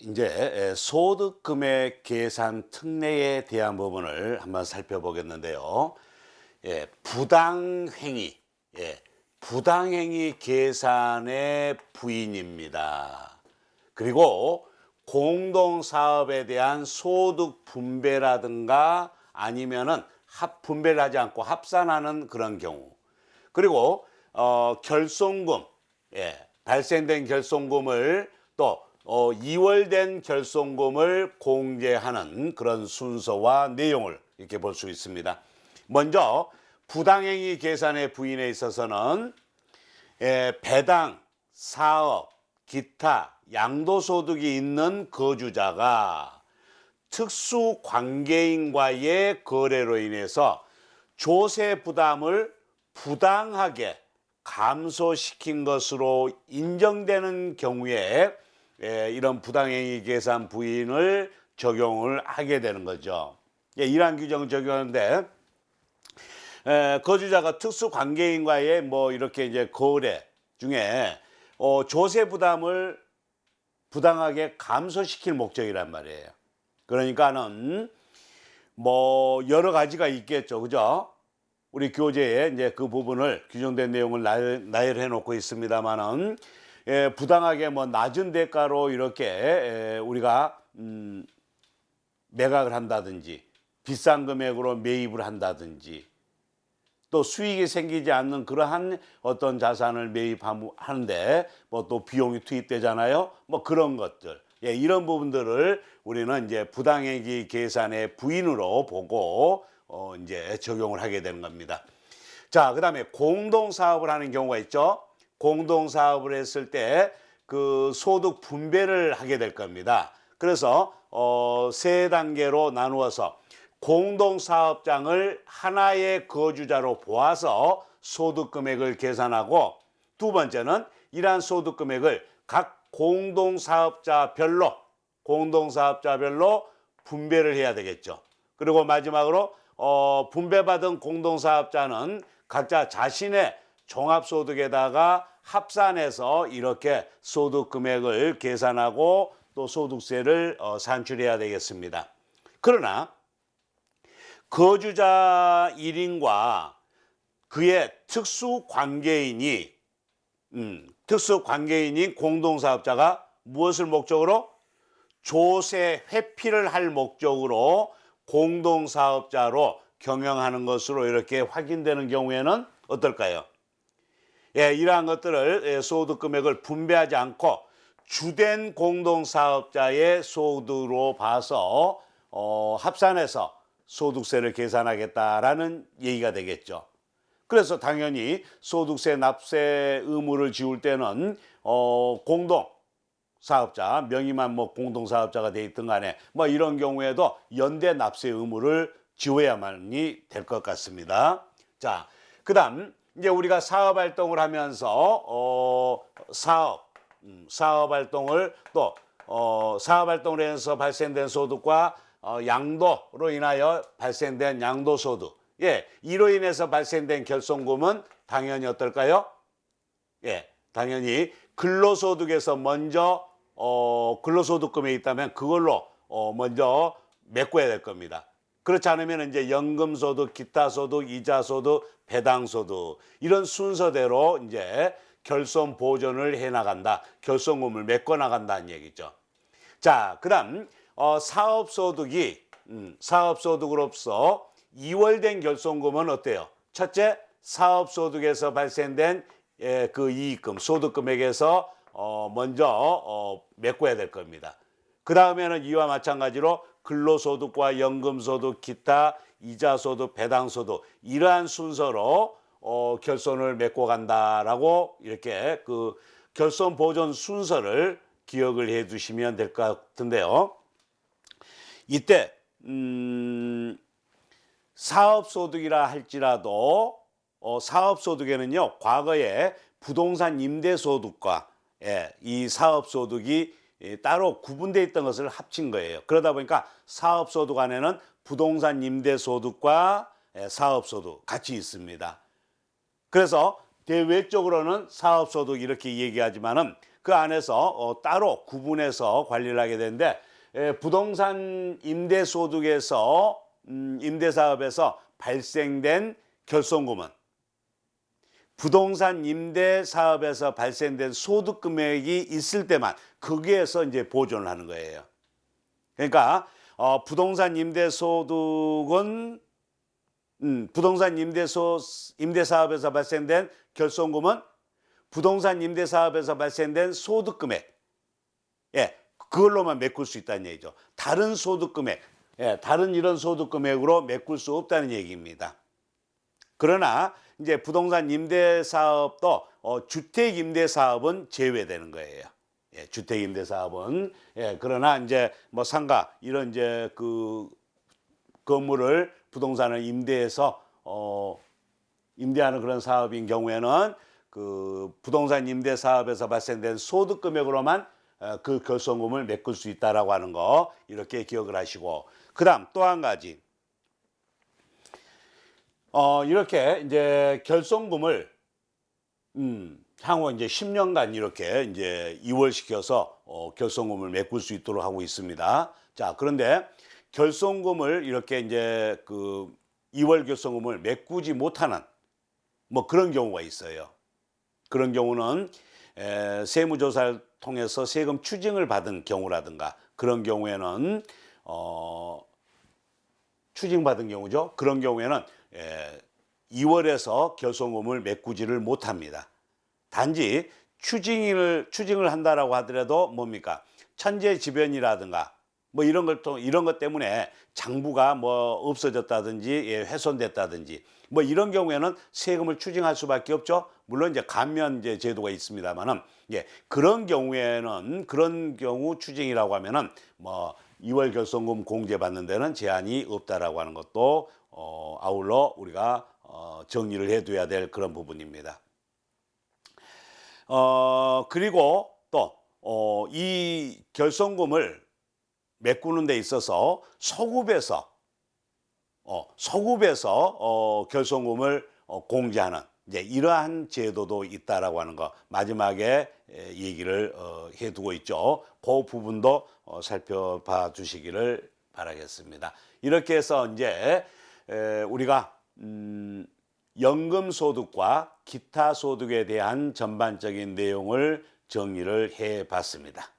이제 소득금액 계산 특례에 대한 부분을 한번 살펴보겠는데요. 부당행위, 부당행위 계산의 부인입니다. 그리고 공동사업에 대한 소득 분배라든가 아니면은 분배를 하지 않고 합산하는 그런 경우, 그리고 결손금, 발생된 결손금을 또 이월된 결손금을 공제하는 그런 순서와 내용을 이렇게 볼 수 있습니다. 먼저 부당행위 계산의 부인에 있어서는 배당, 사업, 기타, 양도소득이 있는 거주자가 특수관계인과의 거래로 인해서 조세 부담을 부당하게 감소시킨 것으로 인정되는 경우에 이런 부당행위 계산 부인을 적용을 하게 되는 거죠. 이러한 규정을 적용하는데 거주자가 특수관계인과의 이렇게 이제 거래 중에 조세 부담을 부당하게 감소시킬 목적이란 말이에요. 그러니까는 여러 가지가 있겠죠, 그죠? 우리 교재에 이제 그 부분을 규정된 내용을 나열해 놓고 있습니다만은 부당하게 낮은 대가로 이렇게 우리가 매각을 한다든지 비싼 금액으로 매입을 한다든지 또 수익이 생기지 않는 그러한 어떤 자산을 매입하는데 또 비용이 투입되잖아요. 그런 것들, 이런 부분들을 우리는 이제 부당행위 계산의 부인으로 보고 이제 적용을 하게 되는 겁니다. 자, 그다음에 공동사업을 하는 경우가 있죠. 공동사업을 했을 때 그 소득 분배를 하게 될 겁니다. 그래서 세 단계로 나누어서 공동사업장을 하나의 거주자로 보아서 소득금액을 계산하고, 두 번째는 이러한 소득금액을 각 공동사업자별로 분배를 해야 되겠죠. 그리고 마지막으로 분배받은 공동사업자는 각자 자신의 종합소득에다가 합산해서 이렇게 소득금액을 계산하고 또 소득세를 산출해야 되겠습니다. 그러나 거주자 1인과 그의 특수관계인인 공동사업자가 무엇을 목적으로? 조세 회피를 할 목적으로 공동사업자로 경영하는 것으로 이렇게 확인되는 경우에는 어떨까요? 이러한 것들을 소득금액을 분배하지 않고 주된 공동사업자의 소득으로 봐서 합산해서 소득세를 계산하겠다라는 얘기가 되겠죠. 그래서 당연히 소득세 납세 의무를 지울 때는 공동사업자, 명의만 공동사업자가 돼 있든 간에 이런 경우에도 연대 납세 의무를 지워야만이 될 것 같습니다. 자, 그다음 이제 우리가 사업 활동을 하면서 사업 활동을 또 사업 활동을 해서 발생된 소득과 양도로 인하여 발생된 양도소득, 이로 인해서 발생된 결손금은 당연히 어떨까요? 당연히 근로소득에서 먼저 근로소득금에 있다면 그걸로 먼저 메꿔야 될 겁니다. 그렇지 않으면 이제 연금소득, 기타소득, 이자소득, 배당소득 이런 순서대로 이제 결손 보전을 해 나간다, 결손금을 메꿔 나간다는 얘기죠. 자, 그다음 사업소득으로서 이월된 결손금은 어때요? 첫째, 사업소득에서 발생된 그 이익금, 소득금액에서 먼저 메꿔야 될 겁니다. 그 다음에는 이와 마찬가지로 근로소득과 연금소득, 기타, 이자소득, 배당소득 이러한 순서로 결손을 메꿔 간다라고 이렇게 그 결손 보존 순서를 기억을 해 두시면 될 것 같은데요. 이때 사업소득이라 할지라도 사업소득에는요, 과거에 부동산 임대소득과 이 사업소득이 따로 구분되어 있던 것을 합친 거예요. 그러다 보니까 사업소득 안에는 부동산 임대소득과 사업소득 같이 있습니다. 그래서 대외적으로는 사업소득 이렇게 얘기하지만은 그 안에서 따로 구분해서 관리를 하게 되는데 부동산 임대소득에서 임대사업에서 발생된 결손금은 부동산 임대 사업에서 발생된 소득 금액이 있을 때만 거기에서 이제 보존을 하는 거예요. 그러니까 부동산 임대 소득은 부동산 임대 사업에서 발생된 결손금은 부동산 임대 사업에서 발생된 소득 금액, 그걸로만 메꿀 수 있다는 얘기죠. 다른 소득 금액, 다른 이런 소득 금액으로 메꿀 수 없다는 얘기입니다. 그러나 이제 부동산 임대 사업도 주택 임대 사업은 제외되는 거예요. 주택 임대 사업은 그러나 이제 뭐 상가 이런 이제 그 건물을 부동산을 임대해서 임대하는 그런 사업인 경우에는 그 부동산 임대 사업에서 발생된 소득 금액으로만 그 결손금을 메꿀 수 있다라고 하는 거 이렇게 기억을 하시고, 그다음 또 한 가지. 이렇게 이제 결손금을 향후 이제 10년간 이렇게 이제 이월시켜서 결손금을 메꿀 수 있도록 하고 있습니다. 자, 그런데 결손금을 이렇게 이제 그 이월 결손금을 메꾸지 못하는 뭐 그런 경우가 있어요. 그런 경우는 세무조사를 통해서 세금 추징을 받은 경우라든가 그런 경우에는 추징받은 경우죠. 그런 경우에는 2월에서 결손금을 메꾸지를 못합니다. 단지 추징을 한다라고 하더라도 뭡니까? 천재지변이라든가 뭐 이런 것 때문에 장부가 뭐 없어졌다든지 훼손됐다든지 뭐 이런 경우에는 세금을 추징할 수밖에 없죠. 물론 이제 감면 이제 제도가 있습니다만은 그런 경우에는 그런 경우 추징이라고 하면은 뭐 2월 결손금 공제받는 데는 제한이 없다라고 하는 것도 아울러 우리가 정리를 해둬야 될 그런 부분입니다. 그리고 또 이 결손금을 메꾸는 데 있어서 소급에서 결손금을 공제하는 이제 이러한 제도도 있다라고 하는 거 마지막에 얘기를 해두고 있죠. 그 부분도 살펴봐 주시기를 바라겠습니다. 이렇게 해서 이제 우리가 연금 소득과 기타 소득에 대한 전반적인 내용을 정리를 해 봤습니다.